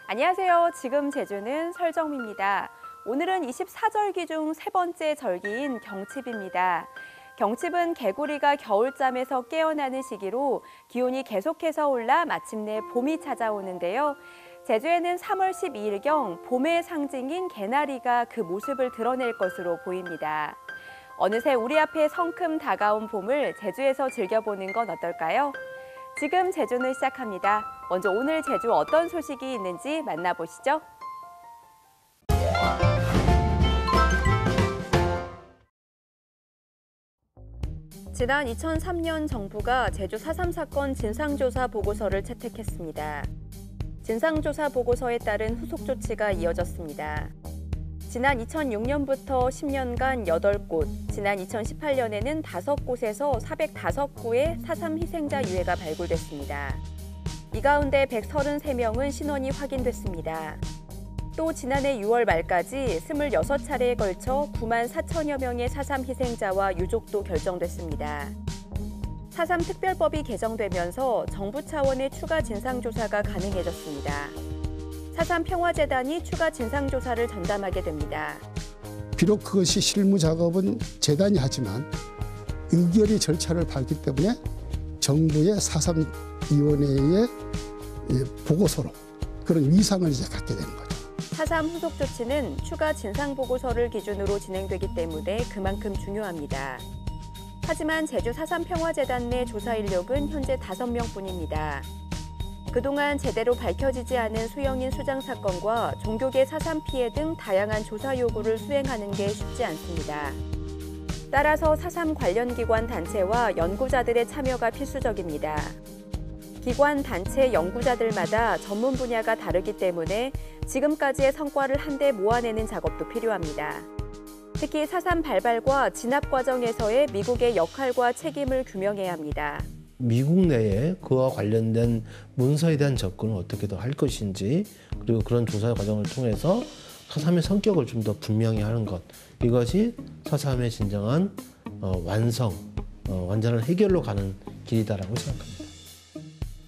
안녕하세요. 지금 제주는 설정미입니다. 오늘은 24절기 중 세 번째 절기인 경칩입니다. 경칩은 개구리가 겨울잠에서 깨어나는 시기로 기온이 계속해서 올라 마침내 봄이 찾아오는데요. 제주에는 3월 12일경 봄의 상징인 개나리가 그 모습을 드러낼 것으로 보입니다. 어느새 우리 앞에 성큼 다가온 봄을 제주에서 즐겨보는 건 어떨까요? 지금 제주는 시작합니다. 먼저 오늘 제주 어떤 소식이 있는지 만나보시죠. 지난 2003년 정부가 제주 4.3 사건 진상조사 보고서를 채택했습니다. 진상조사 보고서에 따른 후속 조치가 이어졌습니다. 지난 2006년부터 10년간 8곳, 지난 2018년에는 5곳에서 405구의 4.3 희생자 유해가 발굴됐습니다. 이 가운데 133명은 신원이 확인됐습니다. 또 지난해 6월 말까지 26차례에 걸쳐 9만 4천여 명의 4.3 희생자와 유족도 결정됐습니다. 4.3 특별법이 개정되면서 정부 차원의 추가 진상조사가 가능해졌습니다. 4.3 평화재단이 추가 진상조사를 전담하게 됩니다. 비록 그것이 실무 작업은 재단이 하지만 의결의 절차를 밟기 때문에 정부의 4.3 위원회의 보고서로 그런 위상을 이제 갖게 되는 거죠. 4.3 후속 조치는 추가 진상보고서를 기준으로 진행되기 때문에 그만큼 중요합니다. 하지만 제주 4.3 평화재단 내 조사 인력은 현재 5명뿐입니다. 그동안 제대로 밝혀지지 않은 수영인 수장 사건과 종교계 4.3 피해 등 다양한 조사 요구를 수행하는 게 쉽지 않습니다. 따라서 4.3 관련 기관 단체와 연구자들의 참여가 필수적입니다. 기관, 단체, 연구자들마다 전문 분야가 다르기 때문에 지금까지의 성과를 한데 모아내는 작업도 필요합니다. 특히 4.3 발발과 진압 과정에서의 미국의 역할과 책임을 규명해야 합니다. 미국 내에 그와 관련된 문서에 대한 접근을 어떻게 더 할 것인지, 그리고 그런 조사 과정을 통해서 4.3의 성격을 좀 더 분명히 하는 것, 이것이 4.3의 진정한 완전한 해결로 가는 길이다라고 생각합니다.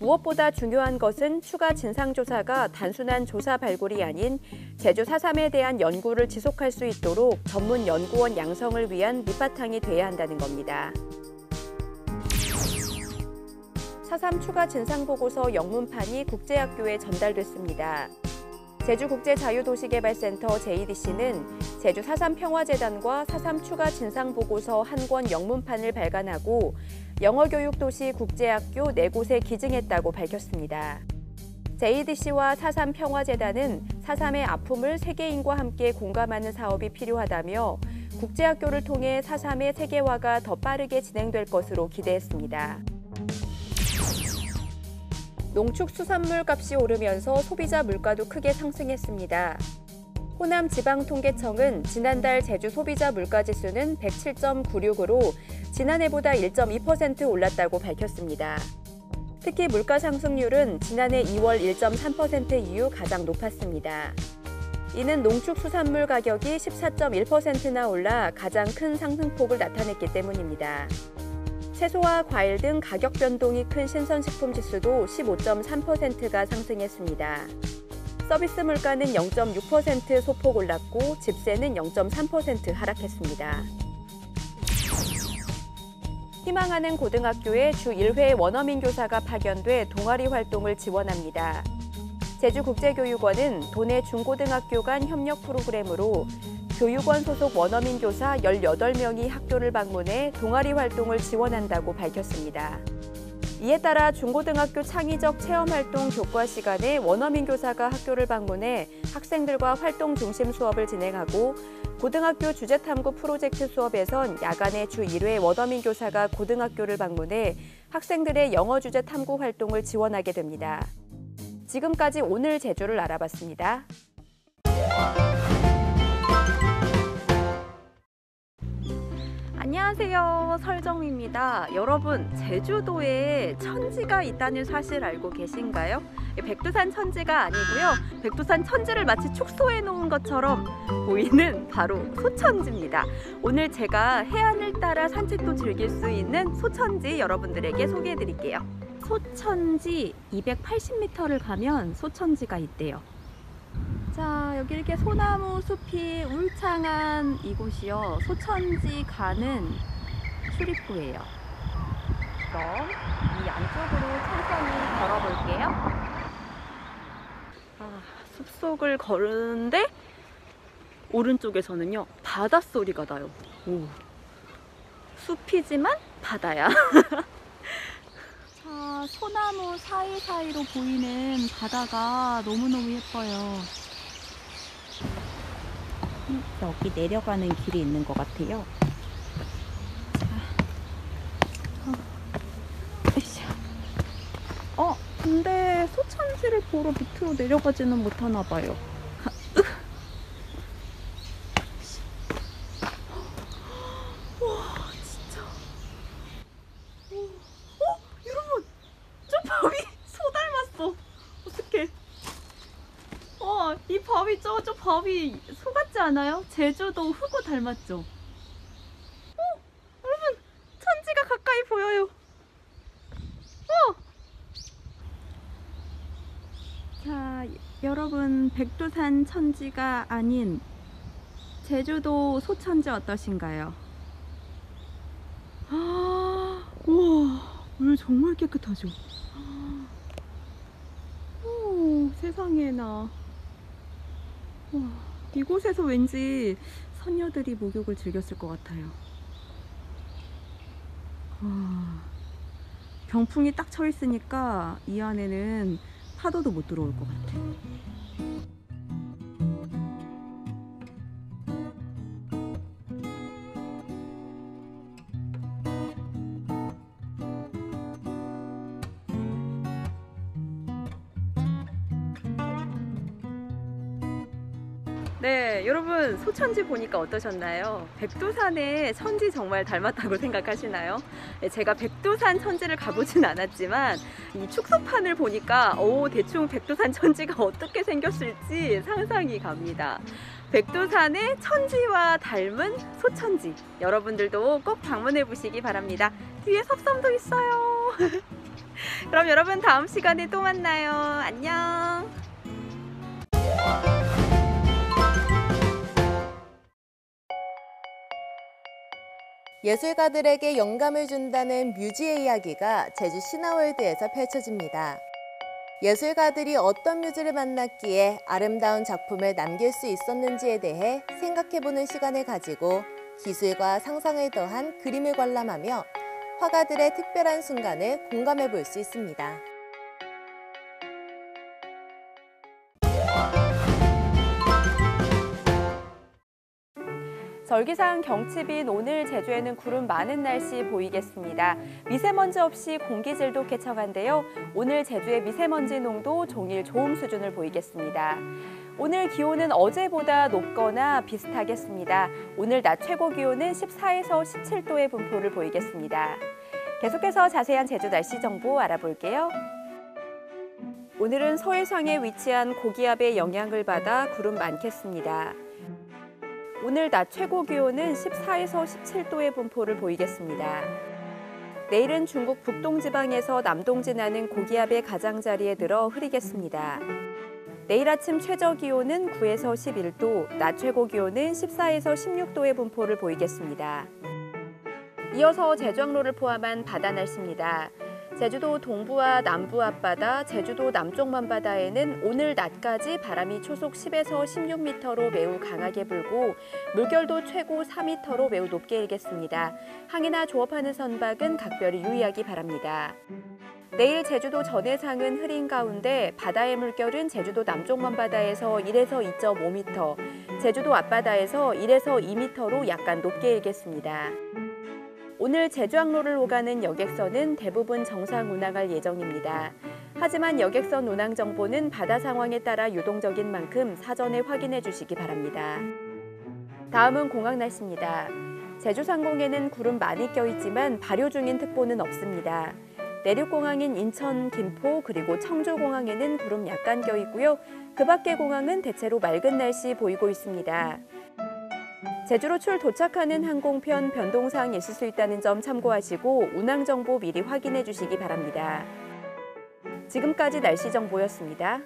무엇보다 중요한 것은 추가 진상조사가 단순한 조사 발굴이 아닌 제주 4.3에 대한 연구를 지속할 수 있도록 전문 연구원 양성을 위한 밑바탕이 돼야 한다는 겁니다. 4.3 추가 진상보고서 영문판이 국제학교에 전달됐습니다. 제주국제자유도시개발센터 JEDC는 제주 4.3 평화재단과 4.3 추가 진상보고서 한 권 영문판을 발간하고 영어교육도시 국제학교 4곳에 기증했다고 밝혔습니다. JEDC와 4.3 평화재단은 4.3의 아픔을 세계인과 함께 공감하는 사업이 필요하다며 국제학교를 통해 4.3의 세계화가 더 빠르게 진행될 것으로 기대했습니다. 농축수산물 값이 오르면서 소비자 물가도 크게 상승했습니다. 호남지방통계청은 지난달 제주 소비자 물가지수는 107.96으로 지난해보다 1.2% 올랐다고 밝혔습니다. 특히 물가 상승률은 지난해 2월 1.3% 이후 가장 높았습니다. 이는 농축수산물 가격이 14.1%나 올라 가장 큰 상승폭을 나타냈기 때문입니다. 채소와 과일 등 가격 변동이 큰 신선식품 지수도 15.3%가 상승했습니다. 서비스 물가는 0.6% 소폭 올랐고 집세는 0.3% 하락했습니다. 희망하는 고등학교에 주 1회 원어민 교사가 파견돼 동아리 활동을 지원합니다. 제주국제교육원은 도내 중고등학교 간 협력 프로그램으로 교육원 소속 원어민 교사 18명이 학교를 방문해 동아리 활동을 지원한다고 밝혔습니다. 이에 따라 중고등학교 창의적 체험활동 교과 시간에 원어민 교사가 학교를 방문해 학생들과 활동 중심 수업을 진행하고 고등학교 주제탐구 프로젝트 수업에선 야간에 주 1회 원어민 교사가 고등학교를 방문해 학생들의 영어 주제 탐구 활동을 지원하게 됩니다. 지금까지 오늘 제주를 알아봤습니다. 안녕하세요. 설정미입니다. 여러분, 제주도에 천지가 있다는 사실 알고 계신가요? 백두산 천지가 아니고요. 백두산 천지를 마치 축소해 놓은 것처럼 보이는 바로 소천지입니다. 오늘 제가 해안을 따라 산책도 즐길 수 있는 소천지 여러분들에게 소개해 드릴게요. 소천지 280m를 가면 소천지가 있대요. 자, 여기 이렇게 소나무 숲이 울창한 이곳이요. 소천지 가는 출입구예요. 그럼 이 안쪽으로 천천히 걸어볼게요. 숲속을 걸으는데 오른쪽에서는요, 바닷소리가 나요. 오. 숲이지만 바다야. 자, 소나무 사이사이로 보이는 바다가 너무너무 예뻐요. 여기 내려가는 길이 있는 것 같아요. 근데 소천지를 보러 밑으로 내려가지는 못하나 봐요. 와, 진짜. 여러분, 저 바위 소 닮았어. 어떡해. 이 바위, 저 바위 소 같지 않아요? 제주도 흑우 닮았죠? 여러분, 천지가 가까이 보여요. 자, 여러분, 백두산 천지가 아닌 제주도 소천지 어떠신가요? 우와, 물 정말 깨끗하죠? 오, 세상에나. 와, 이곳에서 왠지 선녀들이 목욕을 즐겼을 것 같아요. 와, 병풍이 딱 쳐 있으니까 이 안에는 파도도 못 들어올 것 같아. 네, 여러분, 소천지 보니까 어떠셨나요? 백두산의 천지 정말 닮았다고 생각하시나요? 네, 제가 백두산 천지를 가보진 않았지만 이 축소판을 보니까 대충 백두산 천지가 어떻게 생겼을지 상상이 갑니다. 백두산의 천지와 닮은 소천지, 여러분들도 꼭 방문해 보시기 바랍니다. 뒤에 섭섬도 있어요. 그럼 여러분, 다음 시간에 또 만나요. 안녕. 예술가들에게 영감을 준다는 뮤즈의 이야기가 제주 신화월드에서 펼쳐집니다. 예술가들이 어떤 뮤즈를 만났기에 아름다운 작품을 남길 수 있었는지에 대해 생각해보는 시간을 가지고 기술과 상상을 더한 그림을 관람하며 화가들의 특별한 순간을 공감해 볼 수 있습니다. 절기상 경칩인 오늘 제주에는 구름 많은 날씨 보이겠습니다. 미세먼지 없이 공기질도 쾌청한데요. 오늘 제주의 미세먼지 농도 종일 좋음 수준을 보이겠습니다. 오늘 기온은 어제보다 높거나 비슷하겠습니다. 오늘 낮 최고 기온은 14에서 17도의 분포를 보이겠습니다. 계속해서 자세한 제주 날씨 정보 알아볼게요. 오늘은 서해상에 위치한 고기압의 영향을 받아 구름 많겠습니다. 오늘 낮 최고 기온은 14에서 17도의 분포를 보이겠습니다. 내일은 중국 북동지방에서 남동진하는 고기압의 가장자리에 들어 흐리겠습니다. 내일 아침 최저 기온은 9에서 11도, 낮 최고 기온은 14에서 16도의 분포를 보이겠습니다. 이어서 제주항로를 포함한 바다 날씨입니다. 제주도 동부와 남부 앞바다, 제주도 남쪽 먼바다에는 오늘 낮까지 바람이 초속 10에서 16m로 매우 강하게 불고 물결도 최고 4m로 매우 높게 일겠습니다. 항해나 조업하는 선박은 각별히 유의하기 바랍니다. 내일 제주도 전해상은 흐린 가운데 바다의 물결은 제주도 남쪽 먼바다에서 1에서 2.5m, 제주도 앞바다에서 1에서 2m로 약간 높게 일겠습니다. 오늘 제주항로를 오가는 여객선은 대부분 정상 운항할 예정입니다. 하지만 여객선 운항 정보는 바다 상황에 따라 유동적인 만큼 사전에 확인해 주시기 바랍니다. 다음은 공항 날씨입니다. 제주 상공에는 구름 많이 껴있지만 발효 중인 특보는 없습니다. 내륙공항인 인천, 김포, 그리고 청주공항에는 구름 약간 껴있고요. 그 밖의 공항은 대체로 맑은 날씨 보이고 있습니다. 제주로 도착하는 항공편 변동사항 있을 수 있다는 점 참고하시고 운항 정보 미리 확인해 주시기 바랍니다. 지금까지 날씨 정보였습니다.